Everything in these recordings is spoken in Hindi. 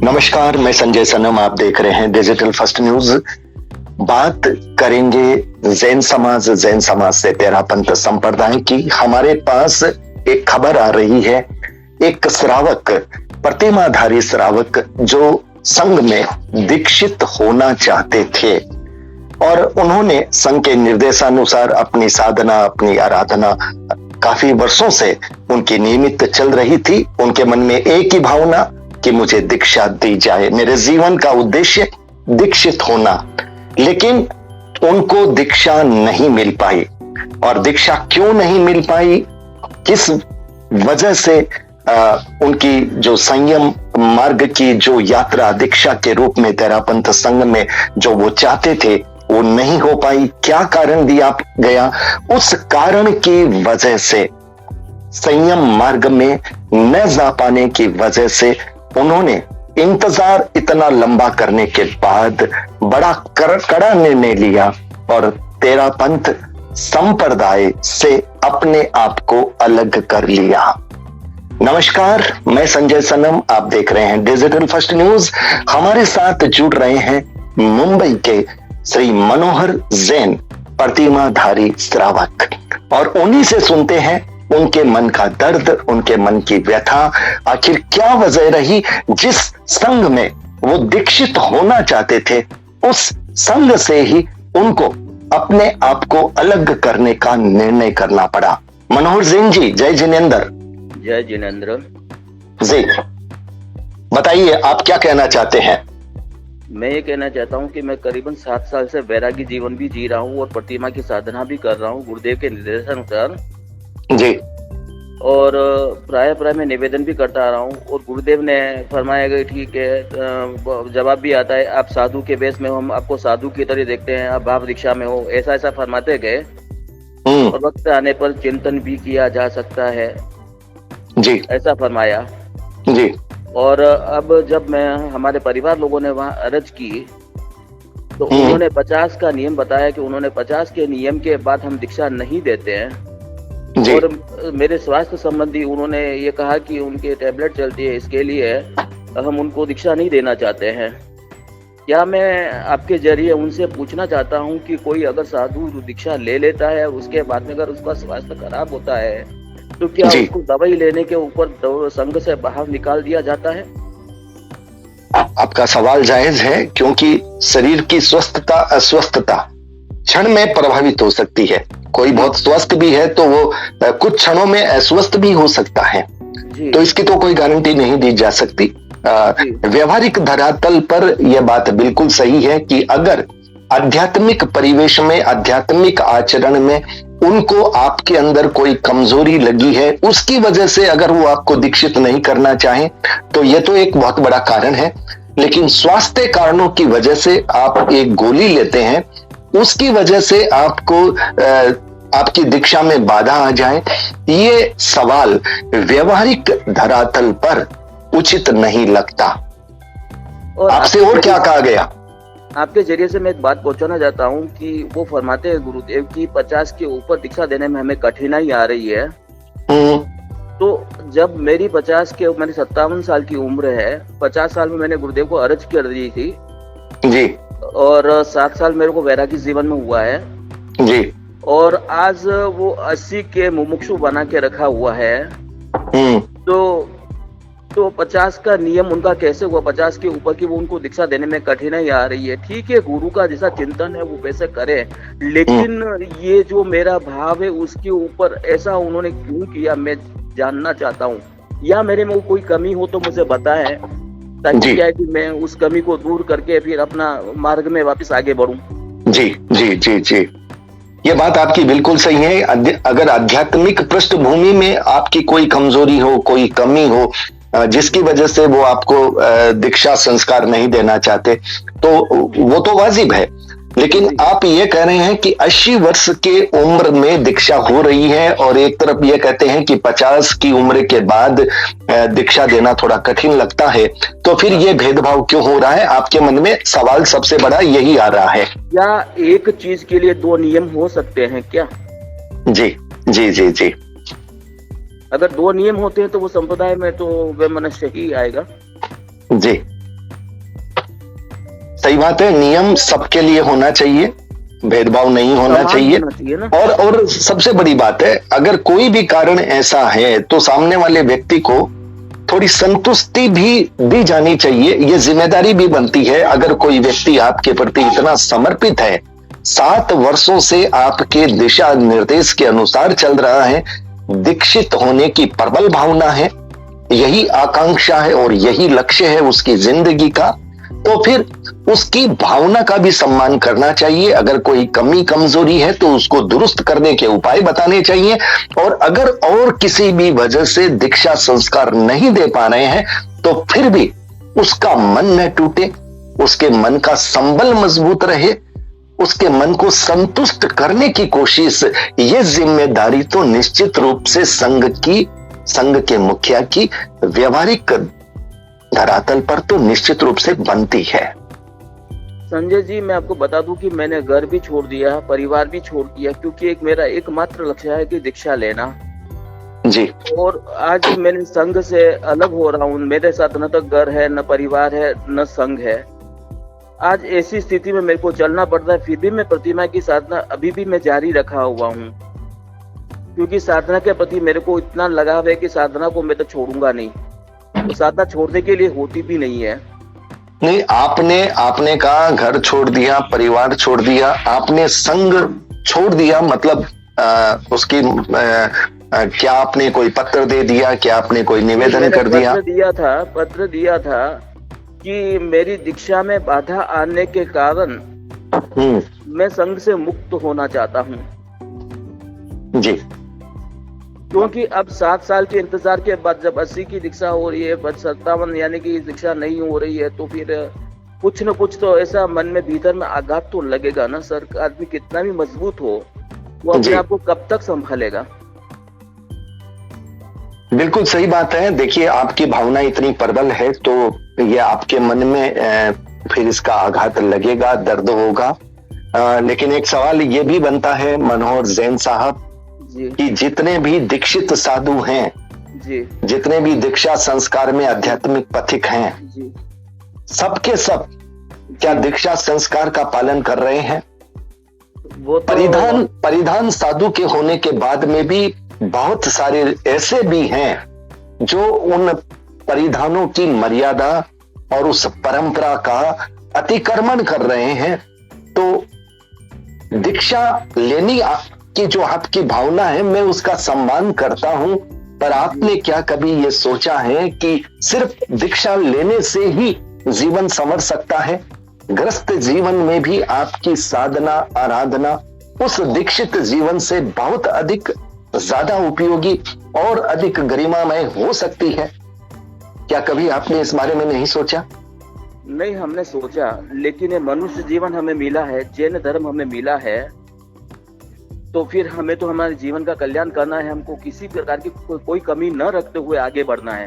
नमस्कार, मैं संजय सनम। आप देख रहे हैं डिजिटल फर्स्ट न्यूज। बात करेंगे जैन समाज से तेरापंथ संप्रदाय की। हमारे पास एक खबर आ रही है, एक श्रावक, प्रतिमाधारी श्रावक जो संघ में दीक्षित होना चाहते थे और उन्होंने संघ के निर्देशानुसार अपनी साधना, अपनी आराधना काफी वर्षों से उनकी नियमित चल रही थी। उनके मन में एक ही भावना कि मुझे दीक्षा दी जाए, मेरे जीवन का उद्देश्य दीक्षित होना। लेकिन उनको दीक्षा नहीं मिल पाई। और दीक्षा क्यों नहीं मिल पाई, किस वजह से उनकी जो संयम मार्ग की जो यात्रा दीक्षा के रूप में तेरापंथ संघ में जो वो चाहते थे वो नहीं हो पाई, क्या कारण दिया गया, उस कारण की वजह से, संयम मार्ग में न जा पाने की वजह से उन्होंने इंतजार इतना लंबा करने के बाद बड़ा कड़ा निर्णय लिया और तेरापंथ संप्रदाय से अपने आप को अलग कर लिया। नमस्कार, मैं संजय सनम। आप देख रहे हैं डिजिटल फर्स्ट न्यूज। हमारे साथ जुड़ रहे हैं मुंबई के श्री मनोहर जैन, प्रतिमाधारी श्रावक, और उन्हीं से सुनते हैं उनके मन का दर्द, उनके मन की व्यथा। आखिर क्या वजह रही जिस संघ में वो दीक्षित होना चाहते थे, उस संघ से ही उनको अपने आप को अलग करने का निर्णय करना पड़ा। मनोहर जैन जी, जय जिनेंद्र। जय जिनेंद्र जी, बताइए आप क्या कहना चाहते हैं। मैं ये कहना चाहता हूँ कि मैं करीबन 7 साल से वैरागी जीवन भी जी रहा हूँ और प्रतिमा की साधना भी कर रहा हूँ गुरुदेव के निर्देशानुसार जी। और प्राय मैं निवेदन भी करता आ रहा हूँ और गुरुदेव ने फरमाया कि ठीक है, जवाब भी आता है, आप साधु के वेश में हो, हम आपको साधु की तरह देखते हैं, आप भाव दीक्षा में हो, ऐसा फरमाते गए। और वक्त आने पर चिंतन भी किया जा सकता है जी, ऐसा फरमाया जी। और अब जब मैं हमारे परिवार लोगों ने वहाँ अर्ज की तो उन्होंने 50 का नियम बताया कि उन्होंने 50 के नियम के बाद हम दीक्षा नहीं देते हैं। जी। और मेरे स्वास्थ्य संबंधी उन्होंने ये कहा कि उनके टैबलेट चलती है, इसके लिए हम उनको दीक्षा नहीं देना चाहते हैं। क्या मैं आपके जरिए उनसे पूछना चाहता हूँ कि कोई अगर साधु दीक्षा ले लेता है उसके बाद में अगर उसका स्वास्थ्य खराब होता है तो क्या उसको दवाई लेने के ऊपर संघ से बाहर निकाल दिया जाता है? आपका सवाल जायज है, क्योंकि शरीर की स्वस्थता अस्वस्थता क्षण में प्रभावित हो सकती है। कोई बहुत स्वस्थ भी है तो वो कुछ क्षणों में अस्वस्थ भी हो सकता है, तो इसकी तो कोई गारंटी नहीं दी जा सकती। व्यवहारिक धरातल पर यह बात बिल्कुल सही है कि अगर आध्यात्मिक परिवेश में, आध्यात्मिक आचरण में उनको आपके अंदर कोई कमजोरी लगी है, उसकी वजह से अगर वो आपको दीक्षित नहीं करना चाहें तो यह तो एक बहुत बड़ा कारण है। लेकिन स्वास्थ्य कारणों की वजह से आप एक गोली लेते हैं, उसकी वजह से आपको आपकी दीक्षा में बाधा आ जाए, ये सवाल व्यवहारिक धरातल पर उचित नहीं लगता। आपसे और क्या कहा गया? आपके जरिए से मैं एक बात पहुंचाना चाहता हूं कि वो फरमाते हैं गुरुदेव की 50 के ऊपर दीक्षा देने में हमें कठिनाई आ रही है। तो जब मेरी 50 के, मेरी 57 साल की उम्र है, 50 साल में मैंने गुरुदेव को अर्ज कर दी थी जी, और 7 साल मेरे को वैरागी जीवन में हुआ है जी, और आज वो 80 के मुमुक्षु बना के रखा हुआ है। तो 50 का नियम उनका कैसे हुआ 50 के ऊपर की, वो उनको दीक्षा देने में कठिनाई आ रही है। ठीक है, गुरु का जैसा चिंतन है वो वैसे करे, लेकिन ये जो मेरा भाव है उसके ऊपर ऐसा उन्होंने क्यों किया, मैं जानना चाहता हूँ। या मेरे में कोई कमी हो तो मुझे बताएं, ताकि क्या है कि मैं उस कमी को दूर करके फिर अपना मार्ग में वापस आगे बढ़ूं। जी जी जी जी, ये बात आपकी बिल्कुल सही है। अगर आध्यात्मिक पृष्ठभूमि में आपकी कोई कमजोरी हो, कोई कमी हो, जिसकी वजह से वो आपको दीक्षा संस्कार नहीं देना चाहते, तो वो तो वाजिब है। लेकिन आप ये कह रहे हैं कि 80 वर्ष के उम्र में दीक्षा हो रही है और एक तरफ ये कहते हैं कि 50 की उम्र के बाद दीक्षा देना थोड़ा कठिन लगता है, तो फिर ये भेदभाव क्यों हो रहा है? आपके मन में सवाल सबसे बड़ा यही आ रहा है। क्या एक चीज के लिए 2 नियम हो सकते हैं क्या? जी जी जी जी, अगर 2 नियम होते हैं तो वो संप्रदाय में तो वैमनस्य ही आएगा। जी बात है, नियम सबके लिए होना चाहिए, भेदभाव नहीं होना समान चाहिए। होना चाहिए ना। और सबसे बड़ी बात है, अगर कोई भी कारण ऐसा है तो सामने वाले व्यक्ति को थोड़ी संतुष्टि भी दी जानी चाहिए। ये जिम्मेदारी भी बनती है। अगर कोई व्यक्ति आपके प्रति इतना समर्पित है, 7 वर्षों से आपके दिशा निर्देश के अनुसार चल रहा है, दीक्षित होने की प्रबल भावना है, यही आकांक्षा है और यही लक्ष्य है उसकी जिंदगी का, तो फिर उसकी भावना का भी सम्मान करना चाहिए। अगर कोई कमी कमजोरी है तो उसको दुरुस्त करने के उपाय बताने चाहिए। और अगर और किसी भी वजह से दीक्षा संस्कार नहीं दे पा रहे हैं तो फिर भी उसका मन न टूटे, उसके मन का संबल मजबूत रहे, उसके मन को संतुष्ट करने की कोशिश, ये जिम्मेदारी तो निश्चित रूप से संघ के मुखिया की व्यवहारिक धरातल पर तो निश्चित रूप से बनती है। संजय जी, मैं आपको बता दूं कि मैंने घर भी छोड़ दिया, परिवार भी छोड़ दिया, क्योंकि एक मेरा एकमात्र लक्ष्य है कि दीक्षा लेना जी। और आज मैंने संघ से अलग हो रहा हूँ। मेरे साथ न तो घर है, न परिवार है, न संघ है। आज ऐसी स्थिति में मेरे को चलना पड़ता है, फिर भी मैं प्रतिमा की साधना अभी भी मैं जारी रखा हुआ हूँ, क्योंकि साधना के प्रति मेरे को इतना लगाव है कि साधना को मैं तो छोड़ूंगा नहीं। तो साधना छोड़ने के लिए होती भी नहीं है। नहीं, आपने कहा घर छोड़ दिया, परिवार छोड़ दिया, आपने संघ छोड़ दिया, मतलब उसकी क्या आपने कोई पत्र दे दिया, क्या आपने कोई निवेदन कर दिया? पत्र दिया था कि मेरी दीक्षा में बाधा आने के कारण मैं संघ से मुक्त होना चाहता हूँ जी। क्योंकि अब 7 साल के इंतजार के बाद जब 80 की दीक्षा हो रही है, 57 यानी कि दीक्षा नहीं हो रही है, तो फिर कुछ न कुछ तो ऐसा मन में भीतर में आघात तो लगेगा ना सर। आदमी कितना भी मजबूत हो, वो अपने आप को कब तक संभालेगा? बिल्कुल सही बात है। देखिए, आपकी भावना इतनी प्रबल है तो ये आपके मन में फिर इसका आघात लगेगा, दर्द होगा। लेकिन एक सवाल ये भी बनता है मनोहर जैन साहब कि जितने भी दीक्षित साधु हैं जी, जितने भी दीक्षा संस्कार में आध्यात्मिक पथिक हैं जी, सबके सब क्या दीक्षा संस्कार का पालन कर रहे हैं? वो तो परिधान साधु के होने के बाद में भी बहुत सारे ऐसे भी हैं जो उन परिधानों की मर्यादा और उस परंपरा का अतिक्रमण कर रहे हैं। तो दीक्षा लेनी की जो आपकी भावना है, मैं उसका सम्मान करता हूं, पर आपने क्या कभी ये सोचा है कि सिर्फ दीक्षा लेने से ही जीवन संवर सकता है? ग्रस्त जीवन में भी आपकी साधना आराधना उस दीक्षित जीवन से बहुत अधिक ज्यादा उपयोगी और अधिक गरिमामय हो सकती है। क्या कभी आपने इस बारे में नहीं सोचा? नहीं, हमने सोचा, लेकिन ये मनुष्य जीवन हमें मिला है, जैन धर्म हमें मिला है, तो फिर हमें तो हमारे जीवन का कल्याण करना है। हमको किसी प्रकार की कोई कमी न रखते हुए आगे बढ़ना है।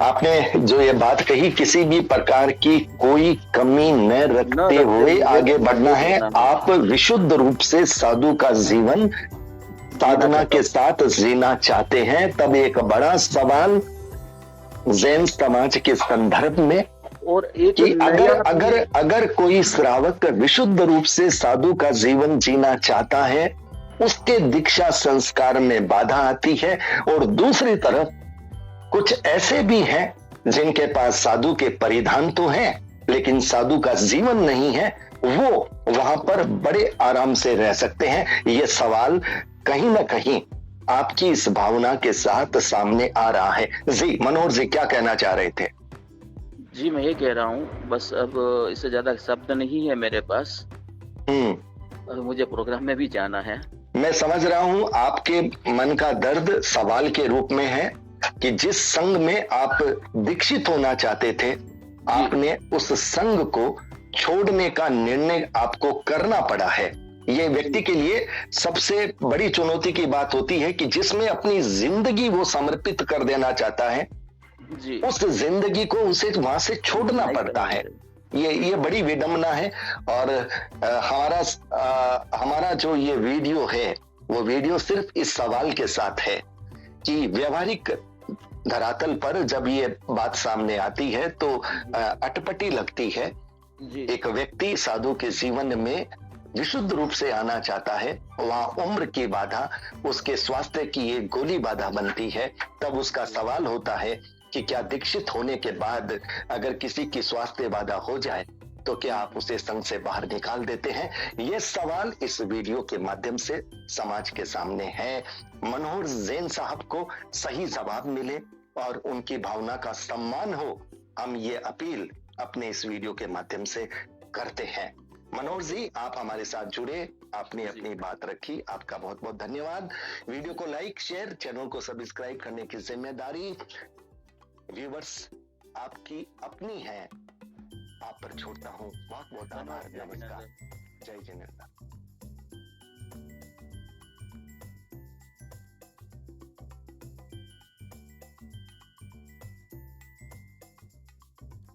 आपने जो ये बात कही, किसी भी प्रकार की कोई कमी न रखते हुए आगे बढ़ना है। आप विशुद्ध रूप से साधु का जीवन साधना के साथ जीना चाहते हैं। तब एक बड़ा सवाल जैन समाज के संदर्भ में और एक कि अगर कोई श्रावक विशुद्ध रूप से साधु का जीवन जीना चाहता है, उसके दीक्षा संस्कार में बाधा आती है, और दूसरी तरफ कुछ ऐसे भी हैं जिनके पास साधु के परिधान तो हैं लेकिन साधु का जीवन नहीं है, वो वहां पर बड़े आराम से रह सकते हैं। ये सवाल कहीं ना कहीं आपकी इस भावना के साथ सामने आ रहा है। जी मनोहर जी, क्या कहना चाह रहे थे? जी, मैं ये कह रहा हूँ, बस अब इससे ज्यादा शब्द नहीं है मेरे पास। मुझे प्रोग्राम में भी जाना है। मैं समझ रहा हूँ आपके मन का दर्द सवाल के रूप में है कि जिस संघ में आप दीक्षित होना चाहते थे, आपने उस संघ को छोड़ने का निर्णय आपको करना पड़ा है। ये व्यक्ति के लिए सबसे बड़ी चुनौती की बात होती है कि जिसमें अपनी जिंदगी वो समर्पित कर देना चाहता है जी, उस जिंदगी को उसे वहां से छोड़ना पड़ता है। ये बड़ी विडंबना है। और हमारा जो ये वीडियो है, वो वीडियो सिर्फ इस सवाल के साथ है कि व्यवहारिक धरातल पर जब ये बात सामने आती है तो अटपटी लगती है। जी एक व्यक्ति साधु के जीवन में विशुद्ध रूप से आना चाहता है, वहां उम्र की बाधा उसके स्वास्थ्य की एक गोली बाधा बनती है। तब उसका सवाल होता है कि क्या दीक्षित होने के बाद अगर किसी की स्वास्थ्य बाधा हो जाए तो क्या आप उसे संघ से बाहर निकाल देते हैं? ये सवाल इस वीडियो के माध्यम से समाज के सामने है। मनोहर जैन साहब को सही जवाब मिले और उनकी भावना का सम्मान हो, हम ये अपील अपने इस वीडियो के माध्यम से करते हैं। मनोहर जी, आप हमारे साथ जुड़े, आपने अपनी बात रखी, आपका बहुत बहुत धन्यवाद। वीडियो को लाइक, शेयर, चैनल को सब्सक्राइब करने की जिम्मेदारी व्यूवर्स आपकी अपनी है, आप पर छोड़ता हूँ। बहुत बहुत आभार। नमस्कार। जय जिनेन्द्र।